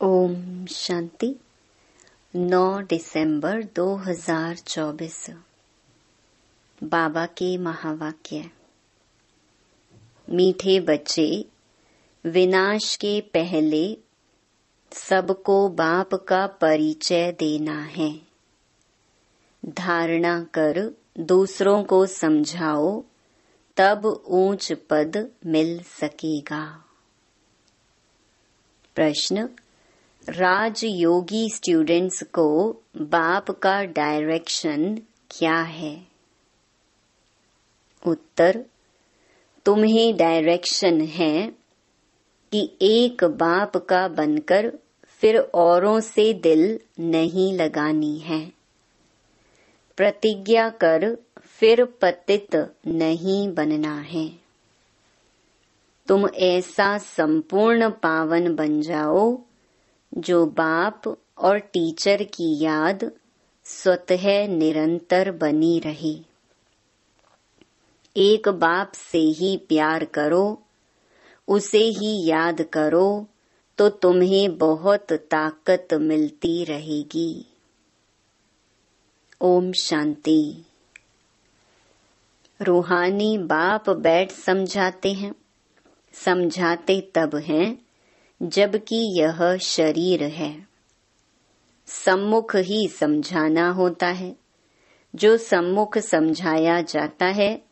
ओम शांति। 9 दिसंबर 2024। बाबा के महावाक्य। मीठे बच्चे, विनाश के पहले सबको बाप का परिचय देना है। धारणा कर दूसरों को समझाओ, तब ऊंच पद मिल सकेगा। प्रश्न: राजयोगी स्टूडेंट्स को बाप का डायरेक्शन क्या है? उत्तर: तुम्हें डायरेक्शन है कि एक बाप का बनकर फिर औरों से दिल नहीं लगानी है। प्रतिज्ञा कर फिर पतित नहीं बनना है। तुम ऐसा संपूर्ण पावन बन जाओ जो बाप और टीचर की याद स्वतः निरंतर बनी रहे। एक बाप से ही प्यार करो, उसे ही याद करो, तो तुम्हें बहुत ताकत मिलती रहेगी। ओम शांति। रूहानी बाप बैठ समझाते हैं। समझाते तब हैं जबकि यह शरीर है। सम्मुख ही समझाना होता है। जो सम्मुख समझाया जाता है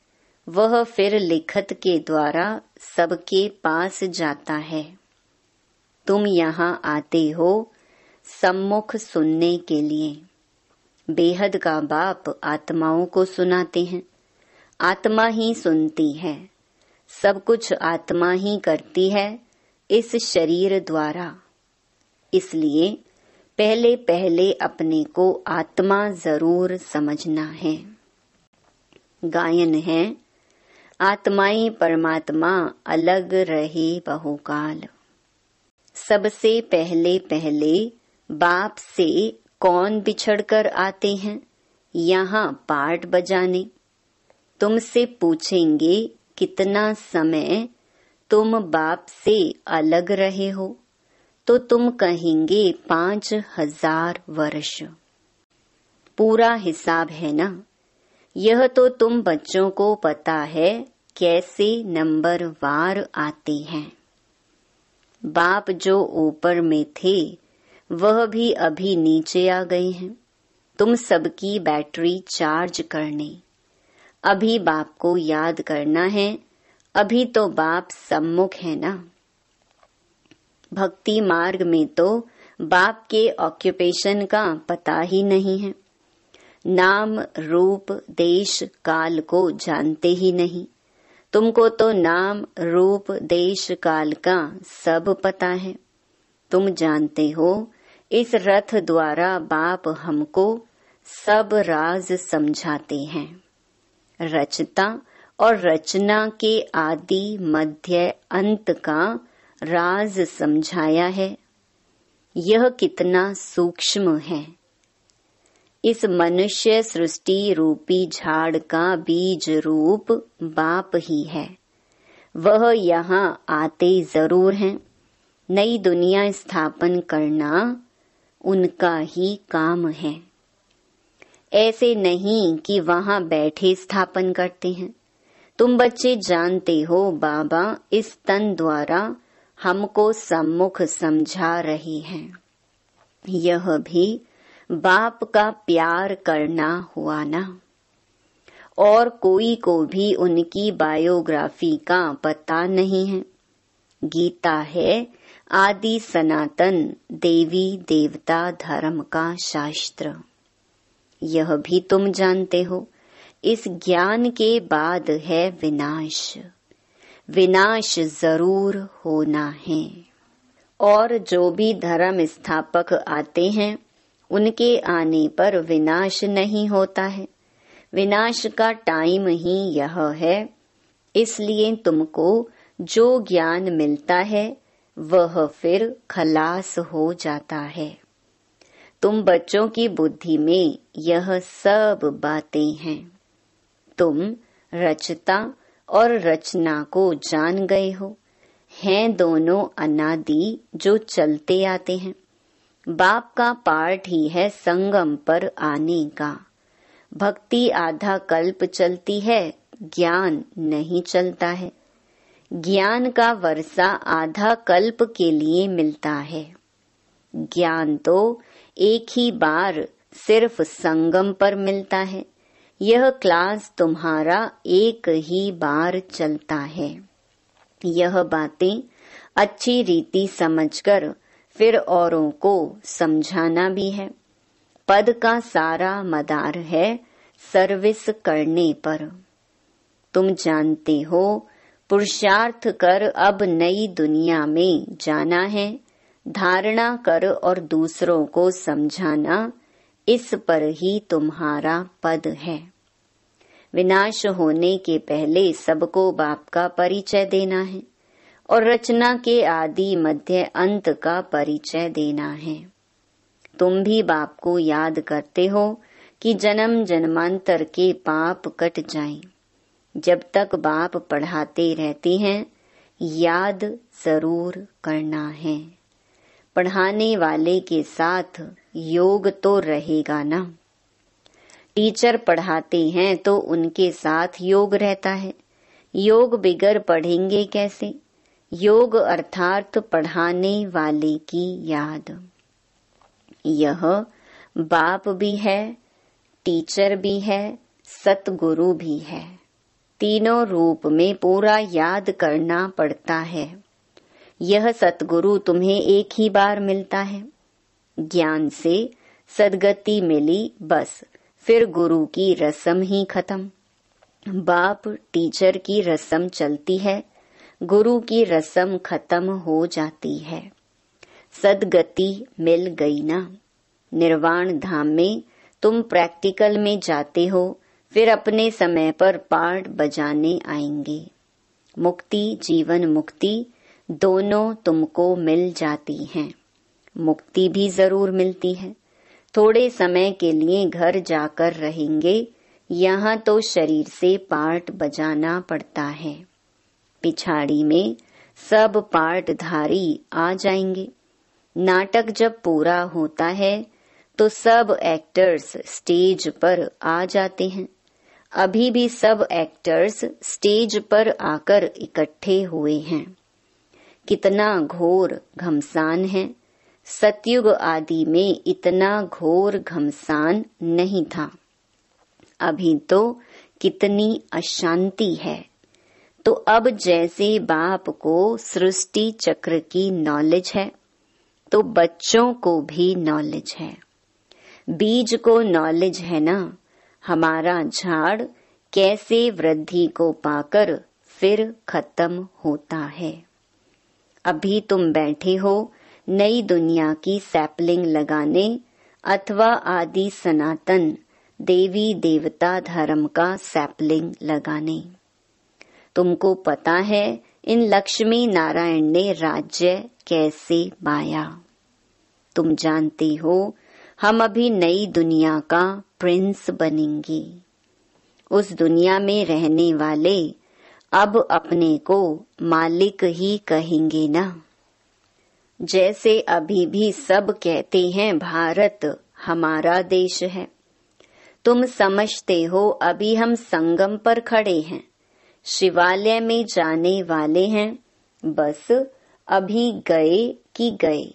वह फिर लिखत के द्वारा सबके पास जाता है। तुम यहाँ आते हो सम्मुख सुनने के लिए। बेहद का बाप आत्माओं को सुनाते हैं। आत्मा ही सुनती है। सब कुछ आत्मा ही करती है इस शरीर द्वारा। इसलिए पहले पहले अपने को आत्मा जरूर समझना है। गायन है, आत्माएं परमात्मा अलग रहे बहुकाल। सबसे पहले पहले बाप से कौन बिछड़कर आते हैं यहाँ पार्ट बजाने। तुमसे पूछेंगे कितना समय तुम बाप से अलग रहे हो, तो तुम कहेंगे 5000 वर्ष। पूरा हिसाब है ना। यह तो तुम बच्चों को पता है कैसे नंबर वार आते हैं। बाप जो ऊपर में थे वह भी अभी नीचे आ गए हैं। तुम सबकी बैटरी चार्ज करने। अभी बाप को याद करना है। अभी तो बाप सम्मुख है ना। भक्ति मार्ग में तो बाप के ऑक्यूपेशन का पता ही नहीं है। नाम रूप देश काल को जानते ही नहीं। तुमको तो नाम रूप देश काल का सब पता है। तुम जानते हो इस रथ द्वारा बाप हमको सब राज समझाते हैं। रचता और रचना के आदि मध्य अंत का राज समझाया है। यह कितना सूक्ष्म है। इस मनुष्य सृष्टि रूपी झाड़ का बीज रूप बाप ही है। वह यहाँ आते जरूर हैं। नई दुनिया स्थापन करना उनका ही काम है। ऐसे नहीं कि वहाँ बैठे स्थापन करते हैं। तुम बच्चे जानते हो बाबा इस तन द्वारा हमको सम्मुख समझा रही हैं। यह भी बाप का प्यार करना हुआ ना। और कोई को भी उनकी बायोग्राफी का पता नहीं है। गीता है आदि सनातन देवी देवता धर्म का शास्त्र। यह भी तुम जानते हो। इस ज्ञान के बाद है विनाश। विनाश जरूर होना है। और जो भी धर्म स्थापक आते हैं उनके आने पर विनाश नहीं होता है। विनाश का टाइम ही यह है। इसलिए तुमको जो ज्ञान मिलता है वह फिर खलास हो जाता है। तुम बच्चों की बुद्धि में यह सब बातें हैं। तुम रचता और रचना को जान गए हो। हैं दोनों अनादि जो चलते आते हैं। बाप का पार्ट ही है संगम पर आने का। भक्ति आधा कल्प चलती है, ज्ञान नहीं चलता है। ज्ञान का वर्षा आधा कल्प के लिए मिलता है। ज्ञान तो एक ही बार सिर्फ संगम पर मिलता है। यह क्लास तुम्हारा एक ही बार चलता है। यह बातें अच्छी रीति समझकर फिर औरों को समझाना भी है। पद का सारा मदार है सर्विस करने पर। तुम जानते हो पुरुषार्थ कर अब नई दुनिया में जाना है। धारणा कर और दूसरों को समझाना, इस पर ही तुम्हारा पद है। विनाश होने के पहले सबको बाप का परिचय देना है और रचना के आदि मध्य अंत का परिचय देना है। तुम भी बाप को याद करते हो कि जन्म जन्मांतर के पाप कट जाएं। जब तक बाप पढ़ाते रहते हैं, याद जरूर करना है। पढ़ाने वाले के साथ योग तो रहेगा ना। टीचर पढ़ाते हैं तो उनके साथ योग रहता है। योग बिगर पढ़ेंगे कैसे? योग अर्थात पढ़ाने वाले की याद। यह बाप भी है, टीचर भी है, सतगुरु भी है। तीनों रूप में पूरा याद करना पड़ता है। यह सतगुरु तुम्हें एक ही बार मिलता है। ज्ञान से सदगति मिली, बस फिर गुरु की रस्म ही खत्म। बाप टीचर की रस्म चलती है, गुरु की रस्म खत्म हो जाती है। सदगति मिल गई ना। निर्वाण धाम में तुम प्रैक्टिकल में जाते हो, फिर अपने समय पर पार्ट बजाने आएंगे। मुक्ति जीवन मुक्ति दोनों तुमको मिल जाती हैं। मुक्ति भी जरूर मिलती है। थोड़े समय के लिए घर जाकर रहेंगे, यहाँ तो शरीर से पार्ट बजाना पड़ता है। पिछाड़ी में सब पार्टधारी आ जाएंगे। नाटक जब पूरा होता है तो सब एक्टर्स स्टेज पर आ जाते हैं। अभी भी सब एक्टर्स स्टेज पर आकर इकट्ठे हुए हैं। कितना घोर घमसान है। सतयुग आदि में इतना घोर घमसान नहीं था। अभी तो कितनी अशांति है। तो अब जैसे बाप को सृष्टि चक्र की नॉलेज है, तो बच्चों को भी नॉलेज है। बीज को नॉलेज है ना, हमारा झाड़ कैसे वृद्धि को पाकर फिर खत्म होता है। अभी तुम बैठे हो नई दुनिया की सैपलिंग लगाने अथवा आदि सनातन देवी देवता धर्म का सैपलिंग लगाने। तुमको पता है इन लक्ष्मी नारायण ने राज्य कैसे पाया। तुम जानते हो हम अभी नई दुनिया का प्रिंस बनेंगे। उस दुनिया में रहने वाले अब अपने को मालिक ही कहेंगे ना। जैसे अभी भी सब कहते हैं भारत हमारा देश है। तुम समझते हो अभी हम संगम पर खड़े हैं, शिवालय में जाने वाले हैं। बस अभी गए कि गए।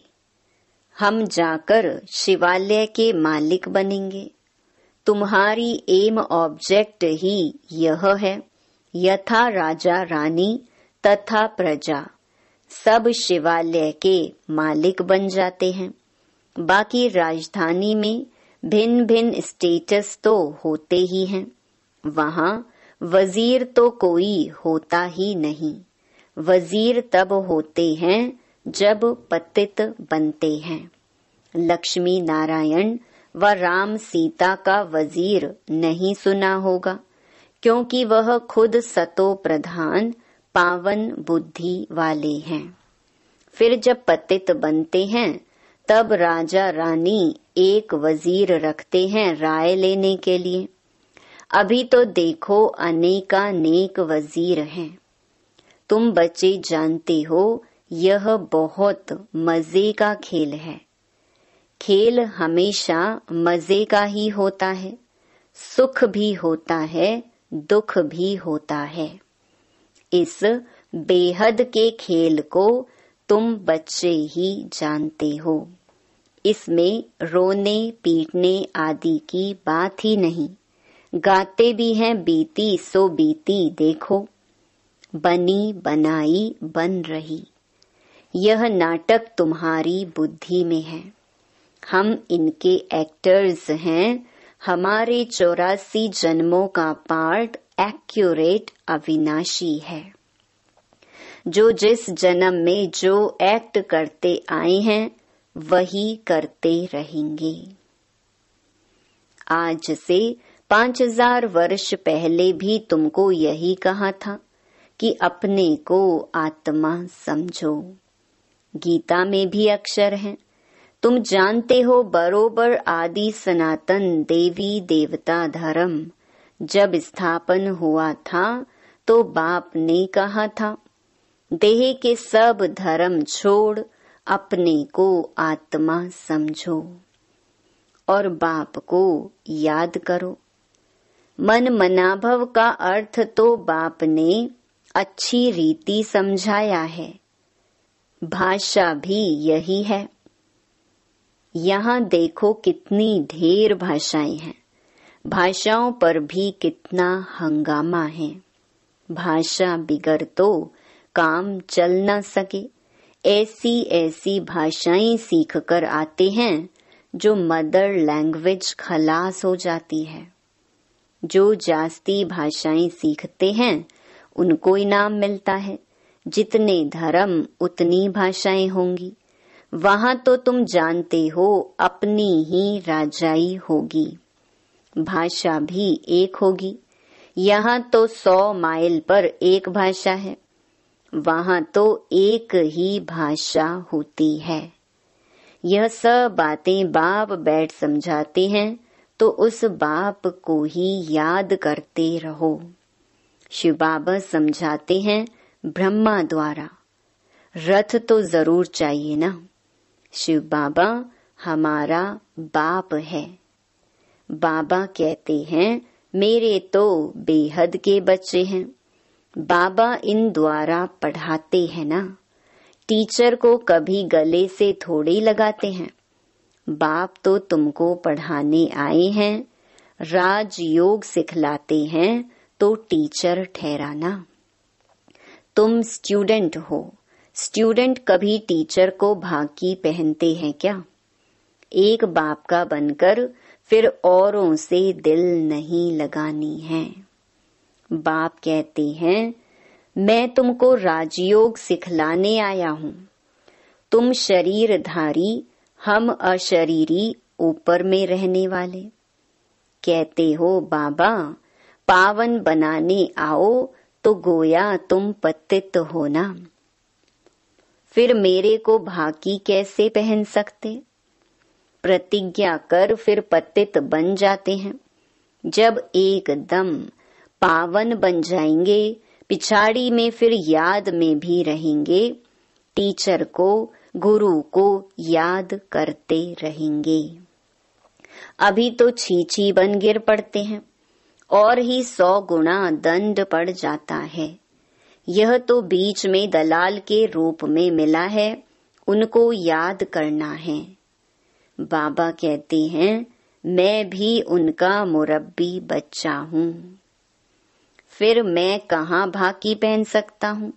हम जाकर शिवालय के मालिक बनेंगे। तुम्हारी एम ऑब्जेक्ट ही यह है। यथा राजा रानी तथा प्रजा सब शिवालय के मालिक बन जाते हैं। बाकी राजधानी में भिन्न भिन्न स्टेटस तो होते ही हैं। वहाँ वजीर तो कोई होता ही नहीं। वजीर तब होते हैं जब पतित बनते हैं। लक्ष्मी नारायण व राम सीता का वजीर नहीं सुना होगा, क्योंकि वह खुद सतो प्रधान पावन बुद्धि वाले हैं। फिर जब पतित बनते हैं तब राजा रानी एक वजीर रखते हैं राय लेने के लिए। अभी तो देखो अनेकानेक वजीर हैं। तुम बच्चे जानते हो यह बहुत मजे का खेल है। खेल हमेशा मजे का ही होता है, सुख भी होता है, दुख भी होता है। इस बेहद के खेल को तुम बच्चे ही जानते हो। इसमें रोने पीटने आदि की बात ही नहीं। गाते भी हैं बीती सो बीती देखो, बनी बनाई बन रही। यह नाटक तुम्हारी बुद्धि में है, हम इनके एक्टर्स हैं। हमारे 84 जन्मों का पार्ट एक्यूरेट अविनाशी है। जो जिस जन्म में जो एक्ट करते आए हैं वही करते रहेंगे। आज से 5000 वर्ष पहले भी तुमको यही कहा था कि अपने को आत्मा समझो। गीता में भी अक्षर हैं, तुम जानते हो बरोबर आदि सनातन देवी देवता धर्म जब स्थापन हुआ था तो बाप ने कहा था, देह के सब धर्म छोड़ अपने को आत्मा समझो और बाप को याद करो। मन मनाभव का अर्थ तो बाप ने अच्छी रीति समझाया है, भाषा भी यही है। यहाँ देखो कितनी ढेर भाषाएं हैं, भाषाओं पर भी कितना हंगामा है। भाषा बिगर तो काम चल न सके। ऐसी ऐसी भाषाएं सीख कर आते हैं जो मदर लैंग्वेज खलास हो जाती है। जो जास्ती भाषाएं सीखते हैं उनको इनाम मिलता है। जितने धर्म उतनी भाषाएं होंगी। वहां तो तुम जानते हो अपनी ही राजाई होगी, भाषा भी एक होगी। यहाँ तो 100 माइल पर एक भाषा है, वहां तो एक ही भाषा होती है। यह सब बातें बाप बैठ समझाते हैं तो उस बाप को ही याद करते रहो। शिव बाबा समझाते हैं ब्रह्मा द्वारा, रथ तो जरूर चाहिए ना। शिव बाबा हमारा बाप है। बाबा कहते हैं मेरे तो बेहद के बच्चे हैं। बाबा इन द्वारा पढ़ाते हैं ना, टीचर को कभी गले से थोड़ी लगाते हैं। बाप तो तुमको पढ़ाने आए हैं, राजयोग सिखलाते हैं तो टीचर ठहराना। तुम स्टूडेंट हो, स्टूडेंट कभी टीचर को भाकी पहनते हैं क्या? एक बाप का बनकर फिर औरों से दिल नहीं लगानी है। बाप कहते हैं मैं तुमको राजयोग सिखलाने आया हूँ। तुम शरीरधारी, हम अशरीरी, ऊपर में रहने वाले। कहते हो बाबा पावन बनाने आओ तो गोया तुम पतित हो ना। फिर मेरे को भाकी कैसे पहन सकते? प्रतिज्ञा कर फिर पतित बन जाते हैं। जब एकदम पावन बन जाएंगे पिछाड़ी में फिर याद में भी रहेंगे, टीचर को गुरु को याद करते रहेंगे। अभी तो छीछी बन गिर पड़ते हैं और ही 100 गुना दंड पड़ जाता है। यह तो बीच में दलाल के रूप में मिला है, उनको याद करना है। बाबा कहते हैं मैं भी उनका मुरब्बी बच्चा हूँ। फिर मैं कहाँ भाकी पहन सकता हूँ?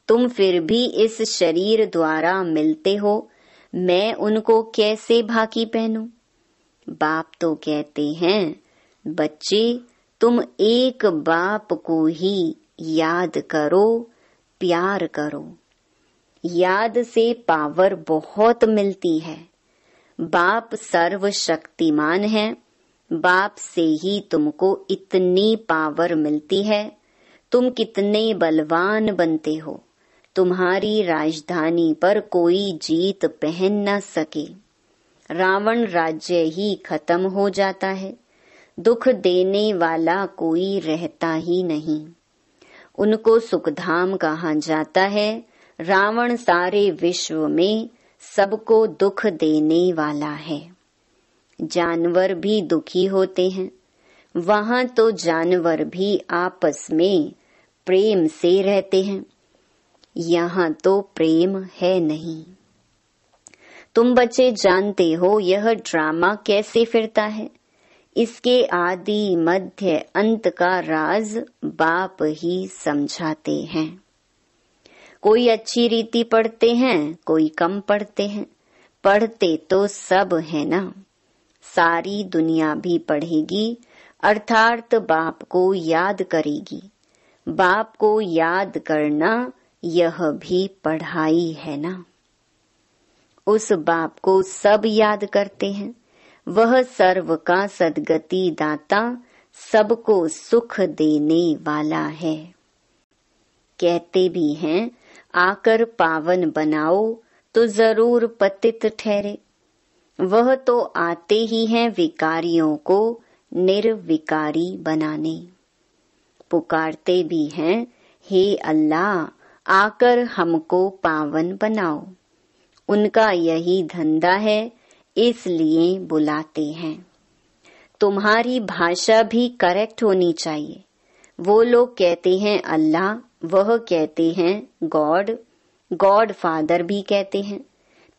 तुम फिर भी इस शरीर द्वारा मिलते हो, मैं उनको कैसे भाकी पहनूं? बाप तो कहते हैं बच्चे तुम एक बाप को ही याद करो, प्यार करो। याद से पावर बहुत मिलती है। बाप सर्वशक्तिमान है, बाप से ही तुमको इतनी पावर मिलती है। तुम कितने बलवान बनते हो, तुम्हारी राजधानी पर कोई जीत पहन न सके। रावण राज्य ही खत्म हो जाता है, दुख देने वाला कोई रहता ही नहीं। उनको सुखधाम कहा जाता है। रावण सारे विश्व में सबको दुख देने वाला है। जानवर भी दुखी होते हैं, वहां तो जानवर भी आपस में प्रेम से रहते हैं, यहाँ तो प्रेम है नहीं। तुम बच्चे जानते हो यह ड्रामा कैसे फिरता है। इसके आदि मध्य अंत का राज बाप ही समझाते हैं। कोई अच्छी रीति पढ़ते हैं, कोई कम पढ़ते हैं, पढ़ते तो सब है ना। सारी दुनिया भी पढ़ेगी, अर्थात बाप को याद करेगी। बाप को याद करना यह भी पढ़ाई है ना। उस बाप को सब याद करते हैं, वह सर्व का सद्गति दाता, सबको सुख देने वाला है। कहते भी हैं आकर पावन बनाओ तो जरूर पतित ठहरे। वह तो आते ही हैं विकारियों को निर्विकारी बनाने। पुकारते भी हैं हे अल्लाह आकर हमको पावन बनाओ। उनका यही धंधा है, इसलिए बुलाते हैं। तुम्हारी भाषा भी करेक्ट होनी चाहिए। वो लोग कहते हैं अल्लाह, वह कहते हैं गॉड, गॉड फादर भी कहते हैं।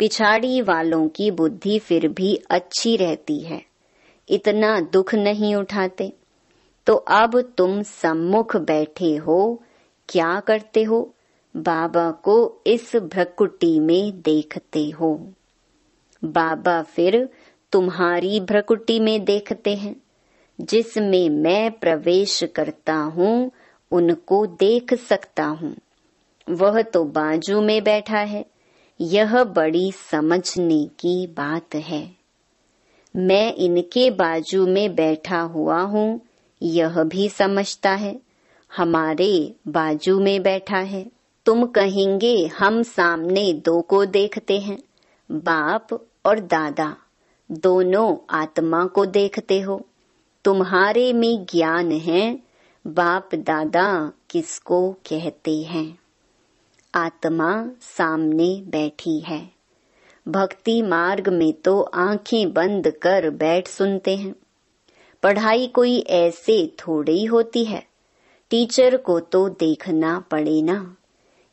पिछाड़ी वालों की बुद्धि फिर भी अच्छी रहती है, इतना दुख नहीं उठाते। तो अब तुम सम्मुख बैठे हो, क्या करते हो? बाबा को इस भ्रकुटी में देखते हो। बाबा फिर तुम्हारी भ्रकुटी में देखते हैं। जिसमें मैं प्रवेश करता हूँ उनको देख सकता हूँ। वह तो बाजू में बैठा है। यह बड़ी समझने की बात है। मैं इनके बाजू में बैठा हुआ हूँ, यह भी समझता है। हमारे बाजू में बैठा है। तुम कहेंगे हम सामने दो को देखते हैं, बाप और दादा, दोनों आत्मा को देखते हो। तुम्हारे में ज्ञान है, बाप दादा किसको कहते हैं। आत्मा सामने बैठी है। भक्ति मार्ग में तो आंखें बंद कर बैठ सुनते हैं। पढ़ाई कोई ऐसे थोड़ी होती है, टीचर को तो देखना पड़े ना।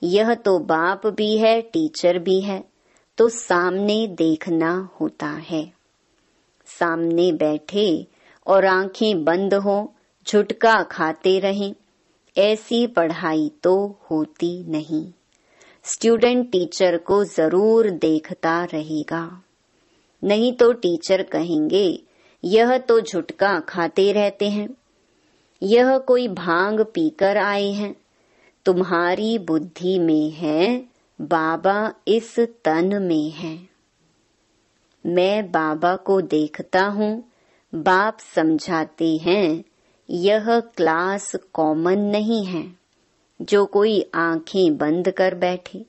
यह तो बाप भी है, टीचर भी है, तो सामने देखना होता है। सामने बैठे और आंखें बंद हो, झुटका खाते रहें, ऐसी पढ़ाई तो होती नहीं। स्टूडेंट टीचर को जरूर देखता रहेगा, नहीं तो टीचर कहेंगे यह तो झुटका खाते रहते हैं, यह कोई भांग पीकर आए हैं। तुम्हारी बुद्धि में है, बाबा इस तन में है। मैं बाबा को देखता हूँ। बाप समझाते हैं यह क्लास कॉमन नहीं है जो कोई आंखें बंद कर बैठे।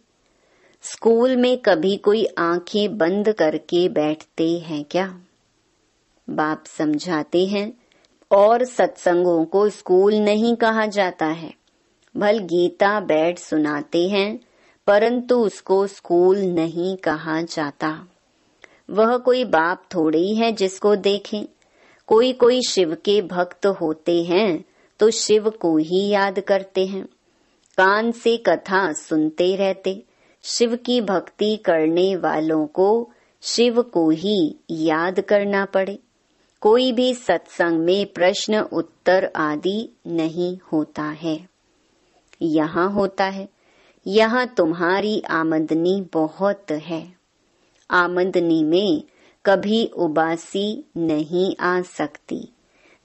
स्कूल में कभी कोई आंखें बंद करके बैठते हैं क्या? बाप समझाते हैं और सत्संगों को स्कूल नहीं कहा जाता है। भल गीता बैठ सुनाते हैं, परंतु उसको स्कूल नहीं कहा जाता। वह कोई बाप थोड़ी है जिसको देखें। कोई कोई शिव के भक्त होते हैं तो शिव को ही याद करते हैं, कान से कथा सुनते रहते। शिव की भक्ति करने वालों को शिव को ही याद करना पड़े। कोई भी सत्संग में प्रश्न उत्तर आदि नहीं होता है। यहाँ होता है। यहाँ तुम्हारी आमदनी बहुत है। आमदनी में कभी उबासी नहीं आ सकती।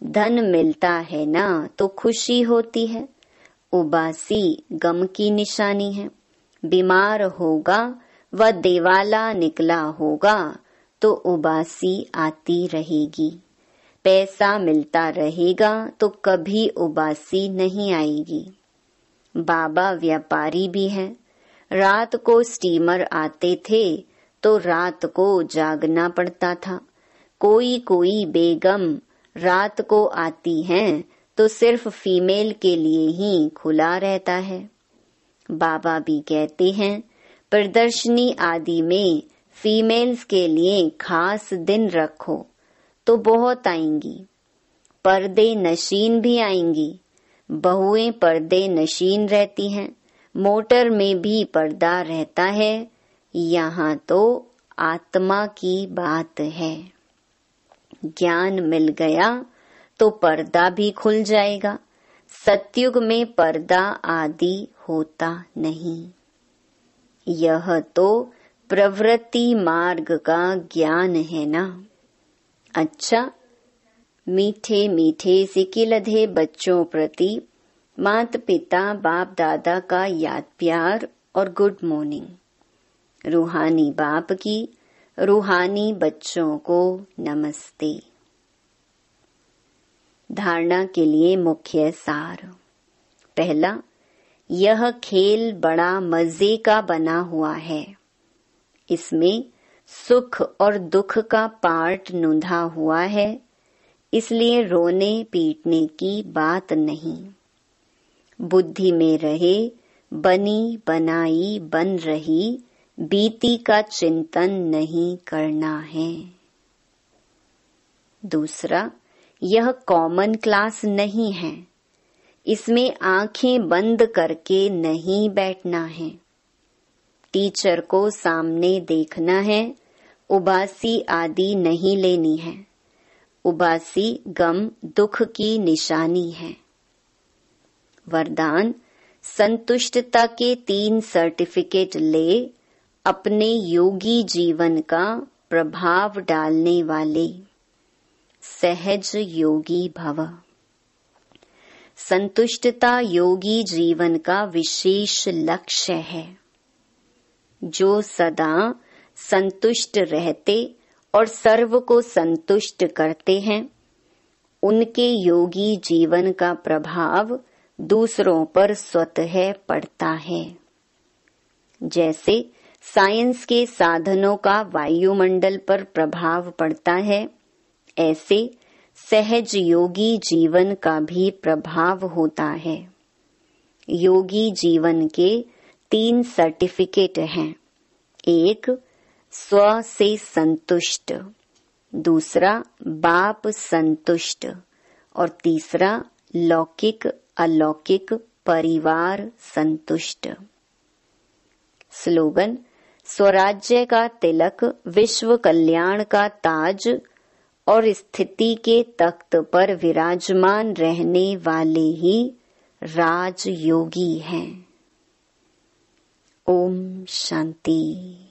धन मिलता है ना तो खुशी होती है, उबासी गम की निशानी है। बीमार होगा व देवाला निकला होगा तो उबासी आती रहेगी। पैसा मिलता रहेगा तो कभी उबासी नहीं आएगी। बाबा व्यापारी भी हैं। रात को स्टीमर आते थे तो रात को जागना पड़ता था। कोई कोई बेगम रात को आती हैं तो सिर्फ फीमेल के लिए ही खुला रहता है। बाबा भी कहते हैं प्रदर्शनी आदि में फीमेल्स के लिए खास दिन रखो तो बहुत आएंगी। पर्दे नशीन भी आएंगी। बहुएं पर्दे नशीन रहती हैं। मोटर में भी पर्दा रहता है। यहाँ तो आत्मा की बात है। ज्ञान मिल गया तो पर्दा भी खुल जाएगा। सतयुग में पर्दा आदि होता नहीं। यह तो प्रवृत्ति मार्ग का ज्ञान है ना। अच्छा, मीठे मीठे सिकिलधे बच्चों प्रति माता पिता बाप दादा का याद प्यार और गुड मॉर्निंग। रूहानी बाप की रूहानी बच्चों को नमस्ते। धारणा के लिए मुख्य सार। पहला, यह खेल बड़ा मजे का बना हुआ है। इसमें सुख और दुख का पार्ट नूंधा हुआ है, इसलिए रोने पीटने की बात नहीं। बुद्धि में रहे बनी बनाई बन रही बीती का चिंतन नहीं करना है। दूसरा, यह कॉमन क्लास नहीं है। इसमें आंखें बंद करके नहीं बैठना है। टीचर को सामने देखना है। उबासी आदि नहीं लेनी है। उबासी गम दुख की निशानी है। वरदान, संतुष्टता के 3 सर्टिफिकेट ले अपने योगी जीवन का प्रभाव डालने वाले। सहज योगी भव। संतुष्टता योगी जीवन का विशेष लक्ष्य है। जो सदा संतुष्ट रहते और सर्व को संतुष्ट करते हैं, उनके योगी जीवन का प्रभाव दूसरों पर स्वतः पड़ता है। जैसे साइंस के साधनों का वायुमंडल पर प्रभाव पड़ता है, ऐसे सहज योगी जीवन का भी प्रभाव होता है। योगी जीवन के 3 सर्टिफिकेट हैं। एक, स्व से संतुष्ट। दूसरा, बाप संतुष्ट। और तीसरा, लौकिक अलौकिक परिवार संतुष्ट। स्लोगन, स्वराज्य का तिलक, विश्व कल्याण का ताज और स्थिति के तख्त पर विराजमान रहने वाले ही राजयोगी हैं। ओम शांति।